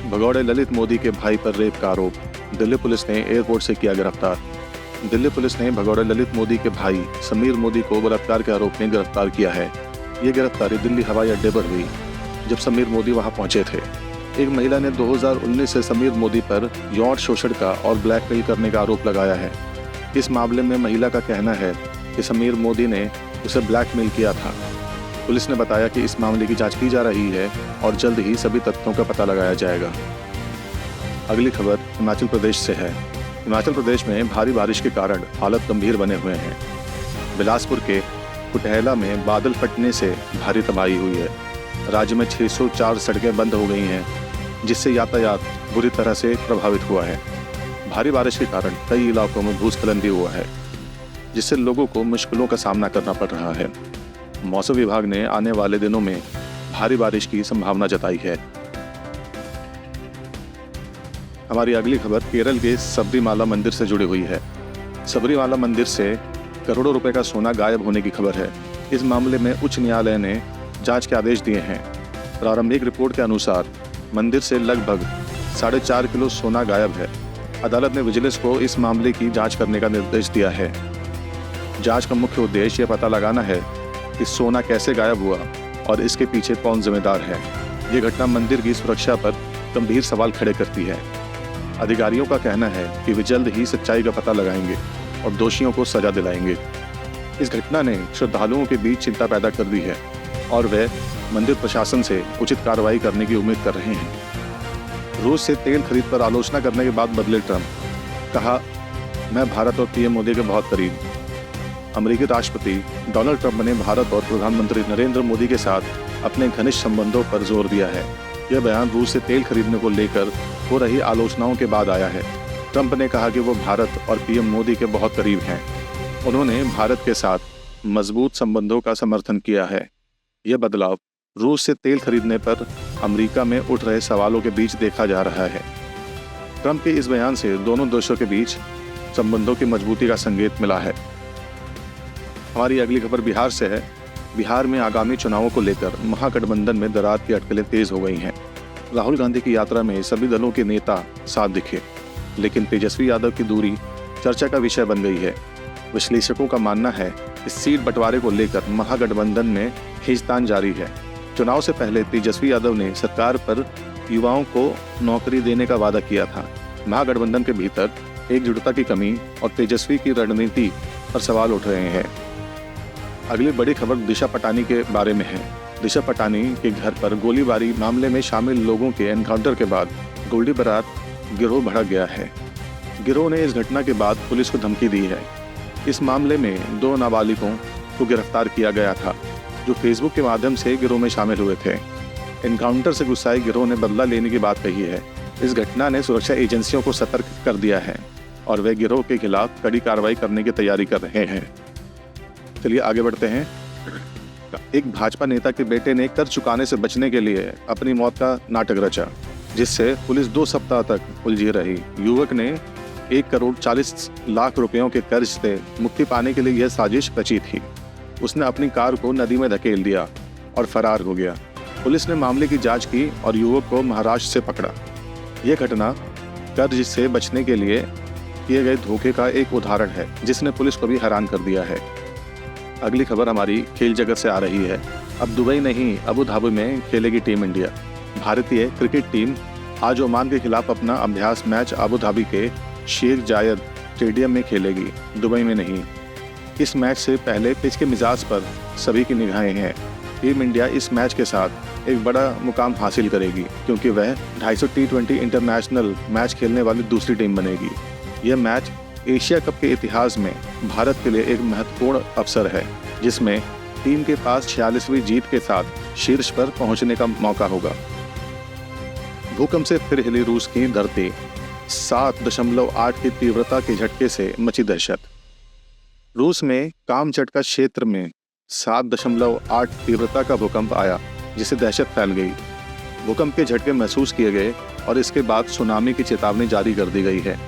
भगौड़े ललित मोदी के भाई पर रेप का आरोप, दिल्ली पुलिस ने एयरपोर्ट से किया गिरफ्तार। दिल्ली पुलिस ने भगौड़े ललित मोदी के भाई समीर मोदी को बलात्कार के आरोप में गिरफ्तार किया है। ये गिरफ्तारी दिल्ली हवाई अड्डे पर हुई जब समीर मोदी वहां पहुंचे थे। एक महिला ने 2019 से समीर मोदी पर यौन शोषण का और ब्लैकमेल करने का आरोप लगाया है। इस मामले में महिला का कहना है कि समीर मोदी ने उसे ब्लैकमेल किया था। पुलिस ने बताया कि इस मामले की जांच की जा रही है और जल्द ही सभी तथ्यों का पता लगाया जाएगा। अगली खबर हिमाचल प्रदेश से है। हिमाचल प्रदेश में भारी बारिश के कारण हालत गंभीर बने हुए हैं। बिलासपुर के कुटेहला में बादल फटने से भारी तबाही हुई है। राज्य में 604 सड़कें बंद हो गई हैं, जिससे यातायात बुरी तरह से प्रभावित हुआ है। भारी बारिश के कारण कई इलाकों में भूस्खलन भी हुआ है, जिससे लोगों को मुश्किलों का सामना करना पड़ रहा है। मौसम विभाग ने आने वाले दिनों में भारी बारिश की संभावना जताई है। हमारी अगली खबर केरल के सबरीमाला मंदिर से जुड़ी हुई है। सबरीमाला मंदिर से करोड़ों रुपए का सोना गायब होने की खबर है। इस मामले में उच्च न्यायालय ने जांच के आदेश दिए हैं। प्रारंभिक रिपोर्ट के अनुसार मंदिर से लगभग 4.5 किलो सोना गायब है। अदालत ने विजिलेंस को इस मामले की जांच करने का निर्देश दिया है। जांच का मुख्य उद्देश्य यह पता लगाना है कि सोना कैसे गायब हुआ और इसके पीछे कौन जिम्मेदार है। ये घटना मंदिर की सुरक्षा पर गंभीर सवाल खड़े करती है। अधिकारियों का कहना है कि वे जल्द ही सच्चाई का पता लगाएंगे और दोषियों को सजा दिलाएंगे। इस घटना ने श्रद्धालुओं के बीच चिंता पैदा कर दी है और वे मंदिर प्रशासन से उचित कार्रवाई करने की उम्मीद कर रहे हैं। रूस से तेल खरीद पर आलोचना करने के बाद बदले ट्रंप, कहा मैं भारत और पीएम मोदी के बहुत करीब। अमेरिकी राष्ट्रपति डोनाल्ड ट्रंप ने भारत और प्रधानमंत्री नरेंद्र मोदी के साथ अपने घनिष्ठ संबंधों पर जोर दिया है। यह बयान रूस से तेल खरीदने को लेकर हो रही आलोचनाओं के बाद आया है। ट्रंप ने कहा कि वो भारत और पीएम मोदी के बहुत करीब हैं। उन्होंने भारत के साथ मजबूत संबंधों का समर्थन किया है। यह बदलाव रूस से तेल खरीदने पर अमेरिका में उठ रहे सवालों के बीच देखा जा रहा है। ट्रंप के इस बयान से दोनों देशों के बीच संबंधों की मजबूती का संकेत मिला है। हमारी अगली खबर बिहार से है। बिहार में आगामी चुनावों को लेकर महागठबंधन में दरार की अटकलें तेज हो गई हैं। राहुल गांधी की यात्रा में सभी दलों के नेता साथ दिखे, लेकिन तेजस्वी यादव की दूरी चर्चा का विषय बन गई है। विश्लेषकों का मानना है कि सीट बंटवारे को लेकर महागठबंधन में खींचतान जारी है। चुनाव से पहले तेजस्वी यादव ने सरकार पर युवाओं को नौकरी देने का वादा किया था। महागठबंधन के भीतर एकजुटता की कमी और तेजस्वी की रणनीति पर सवाल उठ रहे हैं। अगली बड़ी खबर दिशा पटानी के बारे में है। दिशा पटानी के घर पर गोलीबारी मामले में शामिल लोगों के एनकाउंटर के बाद गोल्डी बारात गिरोह भड़क गया है। गिरोह ने इस घटना के बाद पुलिस को धमकी दी है। इस मामले में 2 नाबालिगों को गिरफ्तार किया गया था, जो फेसबुक के माध्यम से गिरोह में शामिल हुए थे। एनकाउंटर से गुस्साए गिरोह ने बदला लेने की बात कही है। इस घटना ने सुरक्षा एजेंसियों को सतर्क कर दिया है और वे गिरोह के खिलाफ कड़ी कार्रवाई करने की तैयारी कर रहे हैं। चलिए आगे बढ़ते हैं। एक भाजपा नेता के बेटे ने कर्ज चुकाने से बचने के लिए अपनी मौत का नाटक रचा, जिससे पुलिस 2 सप्ताह तक उलझी रही। युवक ने 1 करोड़ 40 लाख रुपयों के कर्ज से मुक्ति पाने के लिए यह साजिश रची थी। उसने अपनी कार को नदी में धकेल दिया और फरार हो गया। पुलिस ने मामले की जांच की और युवक को महाराष्ट्र से पकड़ा। यह घटना कर्ज से बचने के लिए किए गए धोखे का एक उदाहरण है, जिसने पुलिस को भी हैरान कर दिया है। अगली खबर हमारी खेल जगत से आ रही है। अब दुबई नहीं, अबू धाबी में खेलेगी टीम इंडिया। भारतीय क्रिकेट टीम आज ओमान के खिलाफ अपना अभ्यास मैच अबू धाबी के शेख जायद स्टेडियम में खेलेगी, दुबई में नहीं। इस मैच से पहले पिच के मिजाज पर सभी की निगाहें हैं। टीम इंडिया इस मैच के साथ एक बड़ा मुकाम हासिल करेगी, क्योंकि वह 250 T20 इंटरनेशनल मैच खेलने वाली दूसरी टीम बनेगी। यह मैच एशिया कप के इतिहास में भारत के लिए एक महत्वपूर्ण अवसर है, जिसमें टीम के पास 46वीं जीत के साथ शीर्ष पर पहुंचने का मौका होगा। भूकंप से फिर हिली रूस की धरती। 7.8 की तीव्रता के झटके से मची दहशत। रूस में कामचटका क्षेत्र में 7.8 तीव्रता का भूकंप आया, जिससे दहशत फैल गई। भूकंप के झटके महसूस किए गए और इसके बाद सुनामी की चेतावनी जारी कर दी गई है।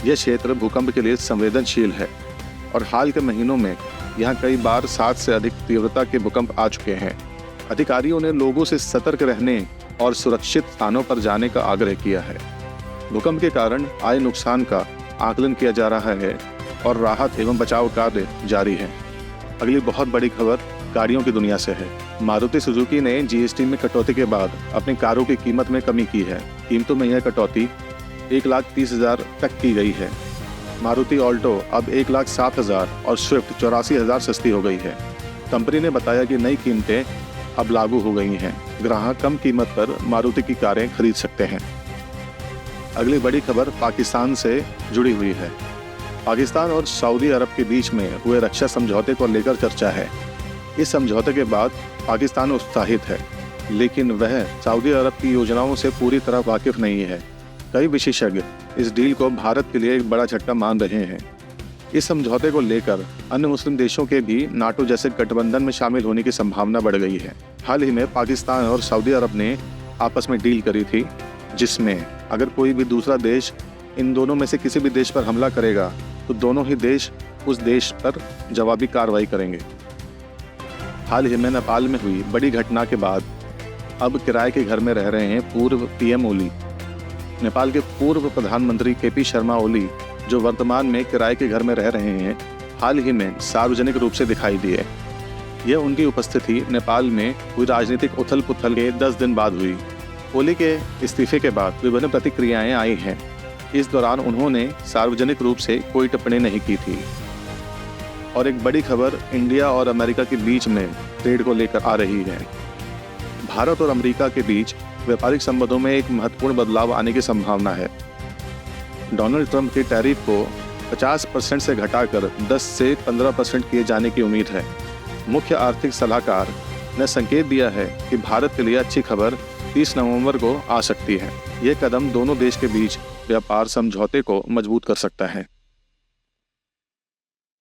यह क्षेत्र भूकंप के लिए संवेदनशील है और हाल के महीनों में यहाँ कई बार 7 से अधिक तीव्रता के भूकंप आ चुके हैं। अधिकारियों ने लोगों से सतर्क रहने और सुरक्षित स्थानों पर जाने का आग्रह किया है। भूकंप के कारण आए नुकसान का आकलन किया जा रहा है और राहत एवं बचाव कार्य जारी है। अगली बहुत बड़ी खबर गाड़ियों की दुनिया से है। मारुति सुजुकी ने जीएसटी में कटौती के बाद अपनी कारों की कीमत में कमी की है। कीमतों में यह कटौती 1,30,000 तक की गई है। मारुति ऑल्टो अब 1,07,000 और स्विफ्ट 84,000 सस्ती हो गई है। कंपनी ने बताया कि नई कीमतें अब लागू हो गई हैं। ग्राहक कम कीमत पर मारुति की कारें खरीद सकते हैं। अगली बड़ी खबर पाकिस्तान से जुड़ी हुई है। पाकिस्तान और सऊदी अरब के बीच में हुए रक्षा समझौते को लेकर चर्चा है। इस समझौते के बाद पाकिस्तान उत्साहित है, लेकिन वह सऊदी अरब की योजनाओं से पूरी तरह वाकिफ नहीं है। कई विशेषज्ञ इस डील को भारत के लिए एक बड़ा झटका मान रहे हैं। इस समझौते को लेकर अन्य मुस्लिम देशों के भी नाटो जैसे गठबंधन में शामिल होने की संभावना बढ़ गई है। हाल ही में पाकिस्तान और सऊदी अरब ने आपस में डील करी थी, जिसमें अगर कोई भी दूसरा देश इन दोनों में से किसी भी देश पर हमला करेगा तो दोनों ही देश उस देश पर जवाबी कार्रवाई करेंगे। हाल ही में नेपाल में हुई बड़ी घटना के बाद अब किराए के घर में रह रहे हैं पूर्व पीएम ओली। नेपाल के पूर्व प्रधानमंत्री केपी शर्मा ओली, जो वर्तमान में किराए के घर में रह रहे हैं, हाल ही में सार्वजनिक रूप से दिखाई दिए। यह उनकी उपस्थिति नेपाल में हुई राजनीतिक उथल पुथल के 10 दिन बाद हुई। ओली के इस्तीफे के बाद विभिन्न प्रतिक्रियाएं आई हैं। इस दौरान उन्होंने सार्वजनिक रूप से कोई टिप्पणी नहीं की थी। और एक बड़ी खबर इंडिया और अमेरिका के बीच में ट्रेड को लेकर आ रही है। भारत और अमेरिका के बीच व्यापारिक संबंधों में एक महत्वपूर्ण बदलाव आने की संभावना है। डोनाल्ड ट्रंप के टैरिफ को 50% से घटाकर 10 से 15% किए जाने की उम्मीद है। मुख्य आर्थिक सलाहकार ने संकेत दिया है कि भारत के लिए अच्छी खबर 30 नवंबर को आ सकती है। ये कदम दोनों देश के बीच व्यापार समझौते को मजबूत कर सकता है।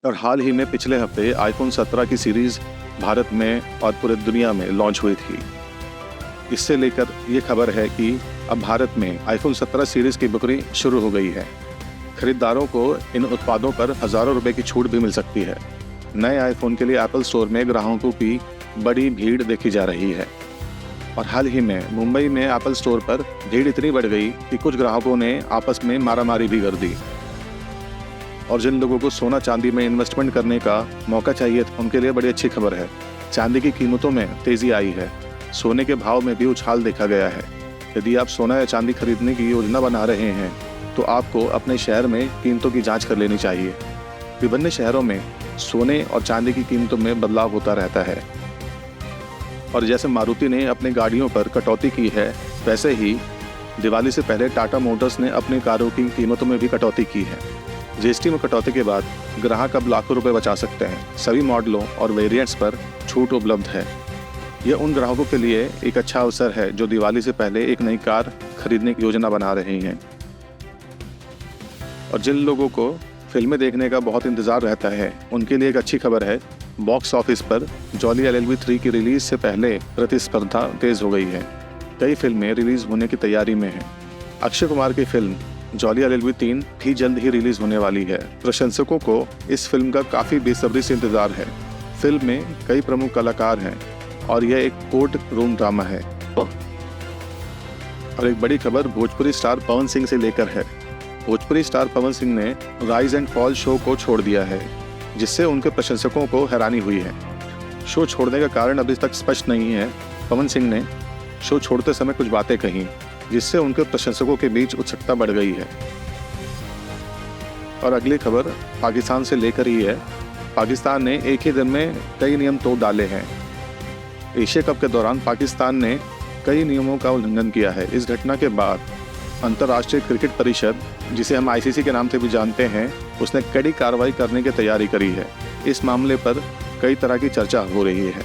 और हाल ही में पिछले हफ्ते आईफोन 17 की सीरीज भारत में और पूरे दुनिया में लॉन्च हुई थी। इससे लेकर ये खबर है कि अब भारत में आईफोन 17 सीरीज की बिक्री शुरू हो गई है। खरीदारों को इन उत्पादों पर हज़ारों रुपए की छूट भी मिल सकती है। नए आईफोन के लिए एप्पल स्टोर में ग्राहकों की बड़ी भीड़ देखी जा रही है। और हाल ही में मुंबई में एप्पल स्टोर पर भीड़ इतनी बढ़ गई कि कुछ ग्राहकों ने आपस में मारामारी भी कर दी। और जिन लोगों को सोना चांदी में इन्वेस्टमेंट करने का मौका चाहिए था, उनके लिए बड़ी अच्छी खबर है। चांदी की कीमतों में तेजी आई है। सोने के भाव में भी उछाल देखा गया है। यदि आप सोना या चांदी खरीदने की योजना बना रहे हैं तो आपको अपने शहर में कीमतों की जांच कर लेनी चाहिए। विभिन्न शहरों में सोने और चांदी की कीमतों में बदलाव होता रहता है। और जैसे मारुति ने अपनी गाड़ियों पर कटौती की है, वैसे ही दिवाली से पहले टाटा मोटर्स ने अपनी कारों की कीमतों में भी कटौती की है। जीएसटी में कटौती के बाद ग्राहक अब लाखों रुपए बचा सकते हैं। सभी मॉडलों और वेरिएंट्स पर छूट उपलब्ध है। यह उन ग्राहकों के लिए एक अच्छा अवसर है जो दिवाली से पहले एक नई कार खरीदने की योजना बना रहे हैं। और जिन लोगों को फिल्में देखने का बहुत इंतज़ार रहता है, उनके लिए एक अच्छी खबर है। बॉक्स ऑफिस पर जॉली LLB 3 की रिलीज से पहले प्रतिस्पर्धा तेज हो गई है। कई फिल्में रिलीज होने की तैयारी में हैं। अक्षय कुमार की फिल्म जॉली LLB 3 भी जल्द ही रिलीज होने वाली है। प्रशंसकों को इस फिल्म का काफ़ी बेसब्री से इंतज़ार है। फिल्म में कई प्रमुख कलाकार हैं और यह एक कोर्ट रूम ड्रामा है। और एक बड़ी खबर भोजपुरी स्टार पवन सिंह से लेकर है। भोजपुरी स्टार पवन सिंह ने राइज एंड फॉल शो को छोड़ दिया है, जिससे उनके प्रशंसकों को हैरानी हुई है। शो छोड़ने का कारण अभी तक स्पष्ट नहीं है। पवन सिंह ने शो छोड़ते समय कुछ बातें कही, जिससे उनके प्रशंसकों के बीच उत्सुकता बढ़ गई है। और अगली खबर पाकिस्तान से लेकर ही है। पाकिस्तान ने एक ही दिन में कई नियम तोड़ डाले हैं। एशिया कप के दौरान पाकिस्तान ने कई नियमों का उल्लंघन किया है। इस घटना के बाद अंतर्राष्ट्रीय क्रिकेट परिषद, जिसे हम ICC के नाम से भी जानते हैं, उसने कड़ी कार्रवाई करने की तैयारी करी है। इस मामले पर कई तरह की चर्चा हो रही है।